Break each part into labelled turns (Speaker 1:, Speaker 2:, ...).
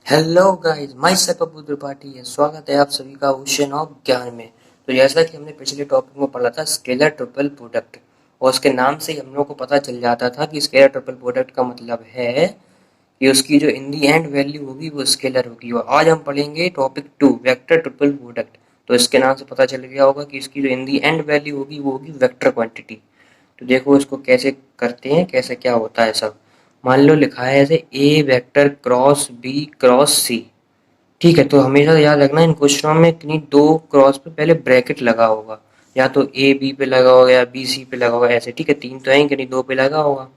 Speaker 1: Hello guys, my self Abu Tripathi है। स्वागत है आप सभी का ओशन ऑफ ज्ञान में। तो जैसा कि हमने पिछले टॉपिक में पढ़ा था स्केलर ट्रिपल प्रोडक्ट, और उसके नाम से ही हम लोग को पता चल जाता था कि स्केलर ट्रिपल प्रोडक्ट का मतलब है कि उसकी जो इन दी एंड वैल्यू होगी वो स्केलर होगी। और आज हम पढ़ेंगे टॉपिक 2 वेक्टर ट्रिपल प्रोडक्ट। तो इसके नाम से पता चल गया होगा कि इसकी जो इन दी एंड वैल्यू होगी वो होगी वेक्टर क्वांटिटी। तो देखो इसको कैसे करते हैं, कैसे क्या होता है सब। मान लो लिखा है ऐसे ए वेक्टर क्रॉस बी क्रॉस सी। ठीक है, तो हमेशा याद रखना इन क्वेश्चनों में कहीं दो क्रॉस पे पहले ब्रैकेट लगा होगा, या तो ए बी पे लगा होगा या बी सी पे लगा होगा ऐसे। ठीक है, तीन तो है कहीं दो पे लगा होगा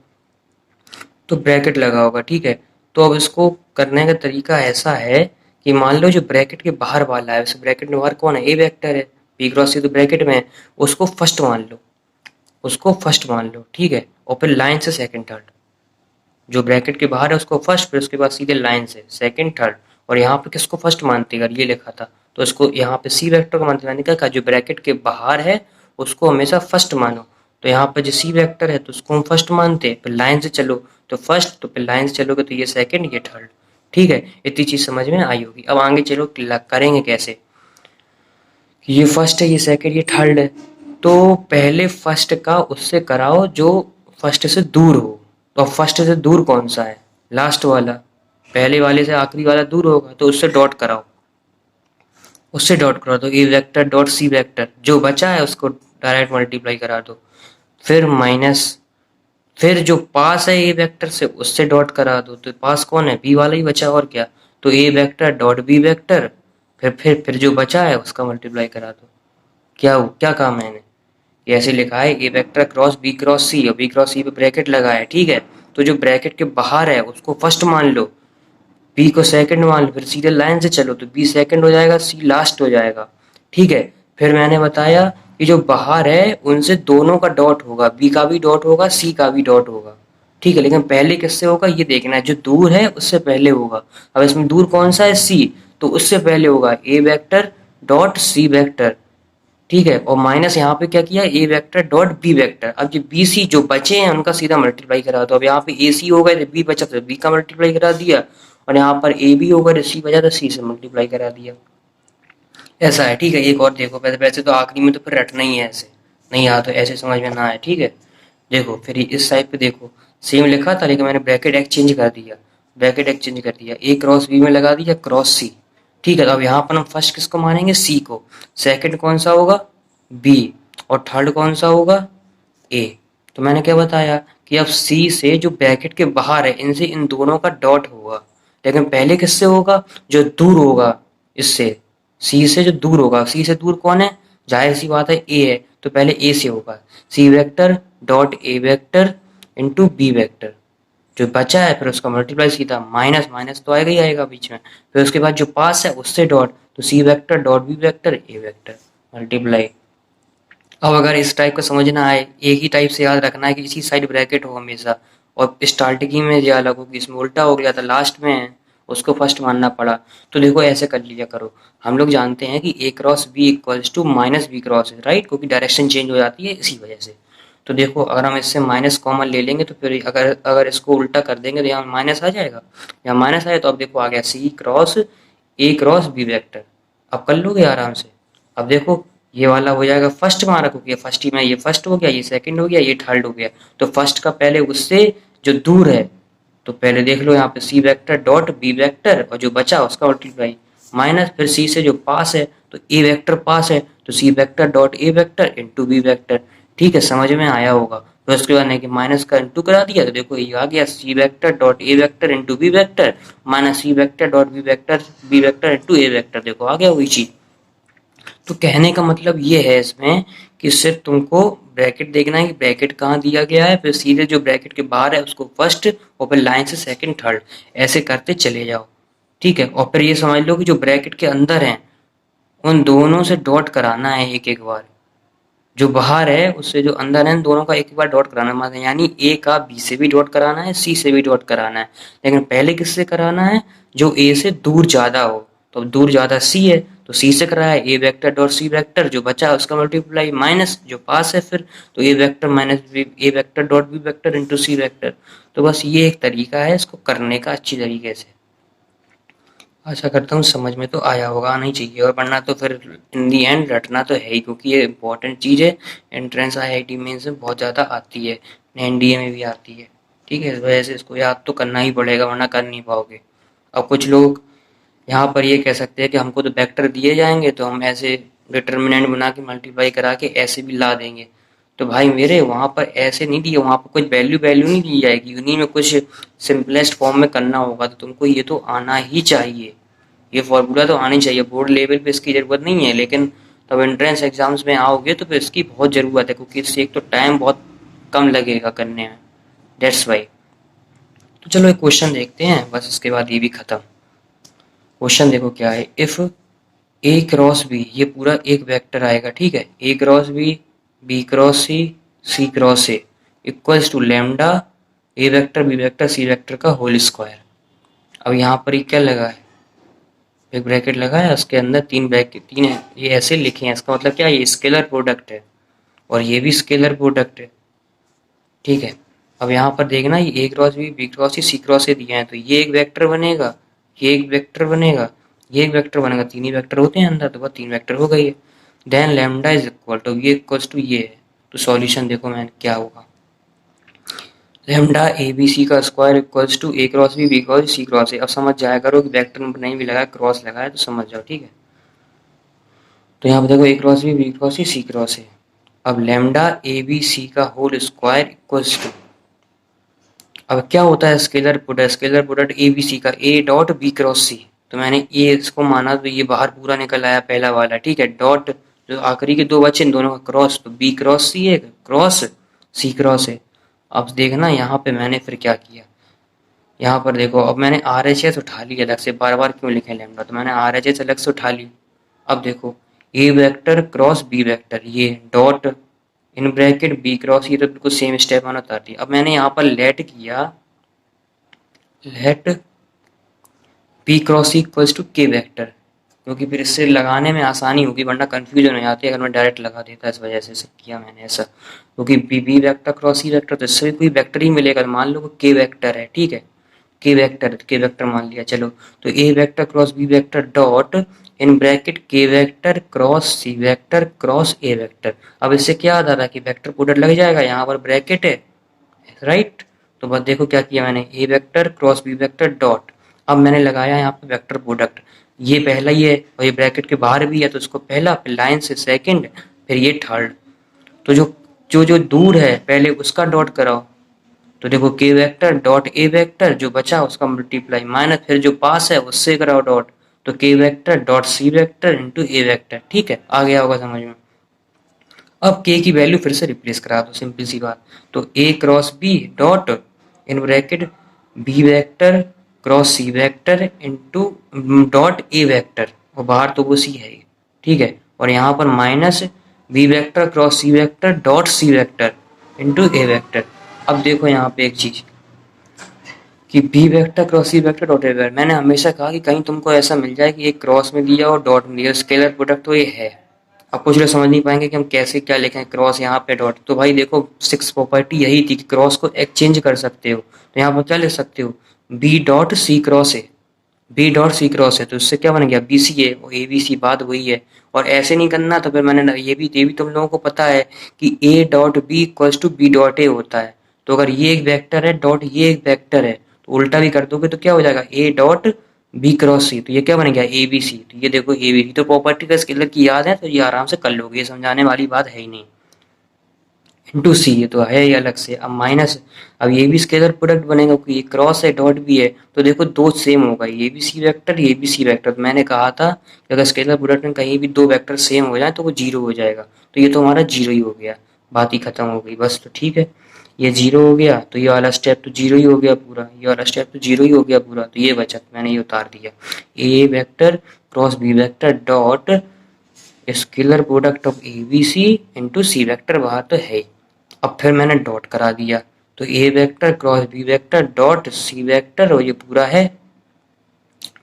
Speaker 1: तो ब्रैकेट लगा होगा। ठीक है, तो अब इसको करने का तरीका ऐसा है कि मान लो जो ब्रैकेट के बाहर वाला है, वैसे ब्रैकेट में बाहर कौन है, ए वेक्टर है, बी क्रॉस सी तो ब्रैकेट में है, उसको फर्स्ट मान लो, उसको फर्स्ट मान लो। ठीक है, और फिर लाइन से सेकंड थर्ड, जो ब्रैकेट के बाहर है उसको फर्स्ट, फिर उसके बाद सीधे लाइन से सेकंड थर्ड। और यहाँ पे किसको फर्स्ट मानते हैं, अगर ये लिखा था तो इसको यहाँ पे सी वेक्टर को मानते हैं। मैंने क्या कहा, जो ब्रैकेट के बाहर है उसको हमेशा फर्स्ट मानो। तो यहाँ पर जो सी वेक्टर है तो उसको हम फर्स्ट मानते हैं, फिर लाइन से चलो तो फर्स्ट, तो फिर लाइन से चलोगे तो ये सेकंड ये थर्ड। ठीक है, इतनी चीज समझ में आई होगी। अब आगे चलो करेंगे कैसे। ये फर्स्ट है, ये सेकंड, ये थर्ड है, तो पहले फर्स्ट का उससे कराओ जो फर्स्ट से दूर हो। तो फर्स्ट से दूर कौन सा है, लास्ट वाला। पहले वाले से आखिरी वाला दूर होगा तो उससे डॉट कराओ, उससे डॉट करा दो। ए वेक्टर डॉट सी वेक्टर, जो बचा है उसको डायरेक्ट मल्टीप्लाई करा दो। फिर माइनस, फिर जो पास है ए वेक्टर से उससे डॉट करा दो। तो पास कौन है, बी वाला ही बचा, और क्या। तो A vector dot B vector, फिर जो बचा है उसका मल्टीप्लाई करा दो। क्या कहा मैंने, ये ऐसे लिखा है ए वेक्टर क्रॉस बी क्रॉस सी, और बी क्रॉस सी पे ब्रैकेट लगा है। ठीक है, तो जो ब्रैकेट के बाहर है उसको फर्स्ट मान लो, बी को सेकंड मान लो, फिर सीधे लाइन से चलो तो बी सेकंड हो जाएगा, सी लास्ट हो जाएगा। ठीक है, फिर मैंने बताया कि जो बाहर है उनसे दोनों का डॉट होगा, बी का भी डॉट होगा सी का भी डॉट होगा। ठीक है, लेकिन पहले किससे होगा ये देखना है, जो दूर है उससे पहले होगा। अब इसमें दूर कौन सा है, सी, तो उससे पहले होगा ए वेक्टर डॉट सी वेक्टर। ठीक है, और माइनस यहाँ पे क्या किया, ए वेक्टर डॉट बी वेक्टर। अब जो बी सी जो बचे हैं उनका सीधा मल्टीप्लाई करा दो। अब यहाँ पे ए सी होगा तो बी बचा तो बी का मल्टीप्लाई करा दिया, और यहाँ पर ए बी होगा तो सी बचा तो सी से मल्टीप्लाई करा दिया। ऐसा है। ठीक है, एक और देखो, वैसे वैसे तो आखिरी में तो फिर रटना ही है ऐसे, नहीं आ तो ऐसे समझ में ना आए। ठीक है, देखो फिर इस साइड पे देखो, सेम लिखा था लेकिन मैंने ब्रैकेट एक्सचेंज कर दिया, ब्रैकेट एक्सचेंज कर दिया, ए क्रॉस बी में लगा दिया क्रॉस सी। ठीक है, तो अब यहाँ पर हम फर्स्ट किसको मानेंगे, सी को, सेकंड कौन सा होगा, बी, और थर्ड कौन सा होगा, ए। तो मैंने क्या बताया कि अब सी से जो ब्रैकेट के बाहर है इनसे इन दोनों का डॉट होगा, लेकिन पहले किससे होगा, जो दूर होगा इससे, सी से जो दूर होगा। सी से दूर कौन है, जाहिर सी बात है ए है, तो पहले ए से होगा, C vector dot A vector into B vector. जो बचा है फिर उसका मल्टीप्लाई सीधा, माइनस माइनस तो आएगा ही आएगा बीच में, फिर उसके बाद जो पास है उससे डॉट, तो C vector dot B vector A vector multiply. अब अगर इस टाइप का समझ ना आए, एक ही टाइप से याद रखना है कि इसी साइड ब्रैकेट हो हमेशा, और स्टार्टिंग में जो अलग होगी इसमें उल्टा हो गया था, लास्ट में है उसको फर्स्ट मानना पड़ा। तो देखो ऐसे कर लिया करो। हम लोग जानते हैं कि A cross B equals to minus B cross है, राइट, क्योंकि डायरेक्शन चेंज हो जाती है इसी वजह से। तो देखो अगर हम इससे माइनस कॉमन ले लेंगे तो फिर अगर अगर इसको उल्टा कर देंगे तो यहाँ माइनस आ जाएगा, यहाँ माइनस आया तो अब देखो आ गया C cross A cross B vector. अब कर लोगे आराम से। अब देखो ये वाला हो जाएगा फर्स्ट हमारा, क्योंकि फर्स्ट ही में ये फर्स्ट हो गया, ये सेकंड हो गया, ये थर्ड हो गया। तो फर्स्ट का पहले उससे जो दूर है, तो पहले देख लो यहाँ पे सी वेक्टर डॉट बी वेक्टर, और जो बचा उसका मल्टीप्लाई, माइनस फिर सी से जो पास है तो ए वेक्टर पास है, तो C vector dot A vector into B vector. ठीक है, समझ में आया होगा। तो उसके बाद नहीं कि माइनस का इंटू करा दिया तो देखो ये आ गया C vector dot A vector into B vector, minus C vector dot B vector into A vector. देखो आ गया वही चीज। तो कहने का मतलब ये है इसमें कि सिर्फ तुमको ब्रैकेट देखना है कि ब्रैकेट कहाँ दिया गया है, फिर सीधे जो ब्रैकेट के बाहर है उसको फर्स्ट, और फिर लाइन से सेकंड थर्ड ऐसे करते चले जाओ। ठीक है, और फिर ये समझ लो कि जो ब्रैकेट के अंदर है उन दोनों से डॉट कराना है एक एक बार, जो बाहर है उससे जो अंदर है दोनों का एक एक बार डॉट कराना है, मतलब यानी ए का बी से भी डॉट कराना है, सी से भी डॉट कराना है। लेकिन पहले किससे कराना है, जो ए से दूर ज्यादा हो। तो अब दूर ज्यादा सी है तो सी से कराया, ए वेक्टर डॉट सी वेक्टर, जो बचा उसका मल्टीप्लाई, माइनस जो पास है फिर, तो A vector minus A vector dot B vector into C vector. तो बस ये एक तरीका है इसको करने का अच्छी तरीके से। आशा करता हूँ समझ में तो आया होगा, आना ही चाहिए, और वरना तो फिर इन दी एंड रटना तो है ही, क्योंकि ये इंपॉर्टेंट चीज़ है। एंट्रेंस आईआईटी मेंस में बहुत ज़्यादा आती है, एनडीए में भी आती है। ठीक है, इस वजह से इसको याद तो करना ही पड़ेगा, वरना कर नहीं पाओगे। अब कुछ लोग यहाँ पर ये कह सकते हैं कि हमको तो वेक्टर दिए जाएंगे तो हम ऐसे डिटर्मिनेंट बना के मल्टीप्लाई करा के ऐसे भी ला देंगे। तो भाई मेरे वहाँ पर ऐसे नहीं दिए, वहाँ पर कुछ वैल्यू वैल्यू नहीं दी जाएगी, उन्हीं में कुछ सिंपलेस्ट फॉर्म में करना होगा। तो तुमको ये तो आना ही चाहिए, ये फॉर्मूला तो आनी चाहिए। बोर्ड लेवल पे इसकी ज़रूरत नहीं है, लेकिन तब एंट्रेंस एग्जाम्स में आओगे तो फिर इसकी बहुत ज़रूरत है, क्योंकि इससे एक तो टाइम बहुत कम लगेगा करने में, दैट्स वाई। तो चलो एक क्वेश्चन देखते हैं, बस इसके बाद ये भी ख़त्म। क्वेश्चन देखो क्या है, इफ़ ए क्रॉस बी, ये पूरा एक वेक्टर आएगा, ठीक है, A cross B cross C cross A equals to lambda A vector B vector C vector का होल स्क्वायर। अब यहाँ पर ये क्या लगा है, एक ब्रैकेट लगा है, उसके अंदर तीन ब्रैकेट, तीन है, ये ऐसे लिखे हैं, इसका मतलब क्या है, ये स्केलर प्रोडक्ट है और ये भी स्केलर प्रोडक्ट है। ठीक है, अब यहाँ पर देखना, ये A cross B cross C cross A दिए हैं, तो ये एक वेक्टर बनेगा, ये एक वेक्टर बनेगा, ये एक वेक्टर बनेगा, तीन ही वेक्टर होते हैं अंदर, तो बस तीन वेक्टर हो गई है। Then lambda is equal to ये इक्वल्स टू ये है। तो सॉल्यूशन देखो मैंने क्या होगा, लैम्डा ए बी सी का square equals to A cross B cross C cross A. अब समझ जाया करो कि वेक्टर नहीं भी लगा है, क्रॉस लगा है, तो समझ जाओ, ठीक है। तो यहाँ पर देखो A cross B cross C cross A. अब लैम्डा ए बी सी का होल स्क्वायर इक्वल्स टू, अब क्या होता है scalar product A B C का, A dot B cross C. तो मैंने ए इसको माना तो ये बाहर पूरा निकल आया पहला वाला, ठीक है, डॉट जो आखिरी के दो बचे इन दोनों का क्रॉस, तो बी क्रॉस सी है क्रॉस सी क्रॉस है। अब देखना यहाँ पे मैंने फिर क्या किया, यहाँ पर देखो, अब मैंने आर एच एस उठा लिया अलग से, बार बार क्यों लिखे लैम्डा, तो मैंने आर एच एस अलग से उठा ली। अब देखो A vector cross B vector, ये dot in bracket B cross, ये तो बिल्कुल सेम स्टेप मैंने उतार दिया। अब मैंने यहाँ पर लेट किया, let P cross equals to K vector, क्योंकि फिर इससे लगाने में आसानी होगी, वरना कंफ्यूजन हो जाती है अगर मैं डायरेक्ट लगा देता, इस वजह से किया मैंने ऐसा। क्योंकि B vector cross C vector, तो इससे भी कोई वेक्टर ही मिलेगा, तो मान लो के वेक्टर है, ठीक है, के वेक्टर मान लिया, चलो। तो A vector cross B vector dot in bracket के vector cross C vector cross A vector. अब इससे क्या याद आ रहा है कि वेक्टर प्रोडक्ट लग जाएगा, यहाँ पर ब्रैकेट है, राइट। तो बस देखो क्या किया मैंने, A vector cross B vector dot, अब मैंने लगाया यहाँ पे वेक्टर प्रोडक्ट, ये पहला ही है और ये ब्रैकेट के बाहर भी है, तो इसको पहला, फिर लाइन से सेकंड, फिर ये थर्ड। तो जो जो जो दूर है पहले उसका डॉट कराओ, तो देखो के वेक्टर डॉट ए वेक्टर, जो बचा उसका मल्टीप्लाई माइनस, फिर जो पास है उससे कराओ डॉट, तो के vector dot C vector into A vector. ठीक है, आ गया होगा समझ में। अब के की वैल्यू फिर से रिप्लेस करा दो, सिंपल सी बात। तो A cross B dot in bracket B vector cross C vector into dot A vector, और बाहर तो वो सी है ही, ठीक है, और यहाँ पर minus B vector cross C vector dot C vector into A vector. अब देखो यहाँ पे एक चीज कि B vector cross C vector dot A vector, मैंने हमेशा कहा कि कहीं तुमको ऐसा मिल जाए कि एक क्रॉस में दिया और डॉट में दिया, स्केलर प्रोडक्ट तो ये है। अब कुछ लोग समझ नहीं पाएंगे कि हम कैसे क्या लिखें, क्रॉस यहाँ पे डॉट, तो भाई देखो सिक्स प्रॉपर्टी यही थी कि क्रॉस को एक्सचेंज कर सकते हो, तो यहाँ पर क्या लिख सकते हो, बी डॉट सी क्रॉस है, बी डॉट सी क्रॉस है, तो इससे क्या बन गया, बी सी है, और ए बी सी बात वही है। और ऐसे नहीं करना, तो फिर मैंने ये भी तुम लोगों को पता है कि A dot B equals to B dot A होता है। तो अगर ये एक वेक्टर है डॉट ये एक वेक्टर है, तो उल्टा भी कर दोगे तो क्या हो जाएगा, ए डॉट बी क्रॉस सी, तो ये क्या बन गया, ए बी सी। तो ये देखो ए बी सी, तो प्रॉपर्टी का स्केलर की याद है तो ये आराम से कर लोगे, ये समझाने वाली बात है ही नहीं। इंटू सी, ये तो है ही अलग से। अब माइनस, अब ये भी स्केलर प्रोडक्ट बनेगा क्योंकि ये क्रॉस है डॉट भी है, तो देखो दो सेम होगा, ये भी सी वेक्टर ये भी सी वेक्टर। तो मैंने कहा था कि अगर स्केलर प्रोडक्ट में कहीं भी दो वेक्टर सेम हो जाए तो वो जीरो हो जाएगा, तो ये तो हमारा जीरो ही हो गया, बात ही खत्म हो गई बस। तो ठीक है, ये जीरो हो गया, तो ये वाला स्टेप तो जीरो ही हो गया पूरा, ये वाला स्टेप तो जीरो ही हो गया पूरा, तो ये बचा, मैंने ये उतार दिया, A vector cross B vector dot scalar product of A B C into C vector, बाहर तो है ही। अब फिर मैंने डॉट करा दिया, तो A vector cross B vector dot C vector, और ये पूरा है,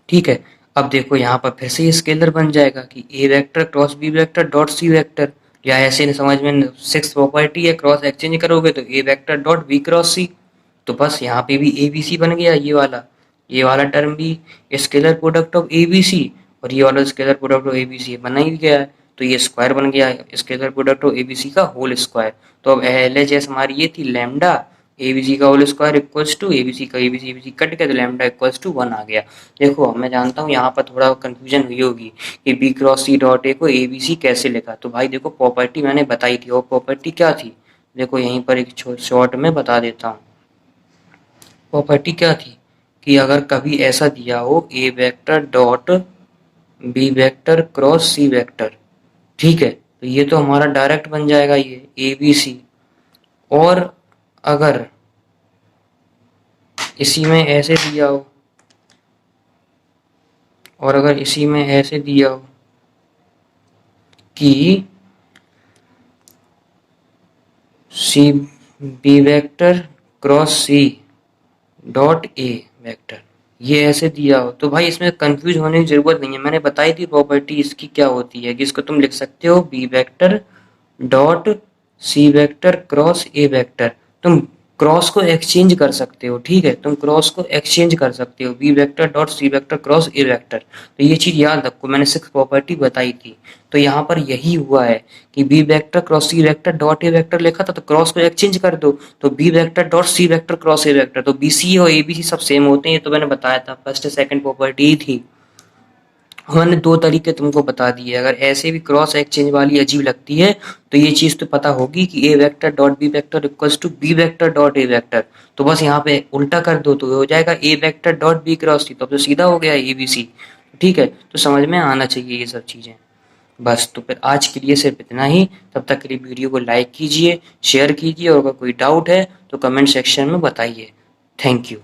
Speaker 1: ठीक है। अब देखो यहाँ पर फिर से ये स्केलर बन जाएगा कि A vector cross B vector dot C vector, या ऐसे समझ में सिक्स प्रॉपर्टी है, क्रॉस एक्सचेंज करोगे तो A vector dot B cross C, तो बस यहाँ पे भी ए बी सी बन गया ये वाला। ये वाला टर्म भी स्केलर प्रोडक्ट ऑफ ABC और ये वाला स्केलर प्रोडक्ट ऑफ ABC बना ही गया है, तो ये स्क्वायर बन गया स्केलर प्रोडक्ट ऑफ ABC का होल स्क्वायर। तो अब LHS हमारी ये थी लैम्डा ABC का whole square equals to ABC का ABC कट के तो लैम्डा इक्वल्स टू 1 आ गया। देखो मैं जानता हूँ यहाँ पर थोड़ा कंफ्यूजन हुई होगी कि B cross C dot A को ABC कैसे लिखा। तो भाई देखो प्रॉपर्टी मैंने बताई थी, और प्रॉपर्टी क्या थी देखो यहीं पर एक शॉर्ट में बता देता हूँ। प्रॉपर्टी क्या थी कि अगर कभी ऐसा दिया हो A vector dot B vector cross C vector, ठीक है, तो ये तो हमारा डायरेक्ट बन जाएगा ये ABC। और अगर इसी में ऐसे दिया हो, और अगर इसी में ऐसे दिया हो कि C B vector cross C dot A vector, ये ऐसे दिया हो, तो भाई इसमें कंफ्यूज होने की जरूरत नहीं है। मैंने बताई थी प्रॉपर्टी इसकी क्या होती है कि इसको तुम लिख सकते हो B vector dot C vector cross A vector. तुम क्रॉस को एक्सचेंज कर सकते हो, ठीक है, तुम क्रॉस को एक्सचेंज कर सकते हो B vector dot C vector cross A vector. तो ये चीज याद रखो, मैंने 6 प्रॉपर्टी बताई थी। तो यहाँ पर यही हुआ है कि B vector cross C vector dot A vector लिखा था, तो क्रॉस को एक्सचेंज कर दो, तो B vector dot C vector cross A vector, तो BC और ABC सब सेम होते हैं, ये तो मैंने बताया था, फर्स्ट सेकंड प्रॉपर्टी ही थी। मैंने 2 तरीके तुमको बता दिए। अगर ऐसे भी क्रॉस एक्सचेंज वाली अजीब लगती है तो ये चीज तो पता होगी कि A vector dot B vector equals to B vector dot A vector, तो बस यहाँ पे उल्टा कर दो तो हो जाएगा A vector dot B cross C, तो अब तो सीधा हो गया ABC। ठीक है, तो समझ में आना चाहिए ये सब चीजें। बस तो फिर आज के लिए सिर्फ इतना ही। तब तक के लिए वीडियो को लाइक कीजिए, शेयर कीजिए, और अगर कोई डाउट है तो कमेंट सेक्शन में बताइए। Thank you.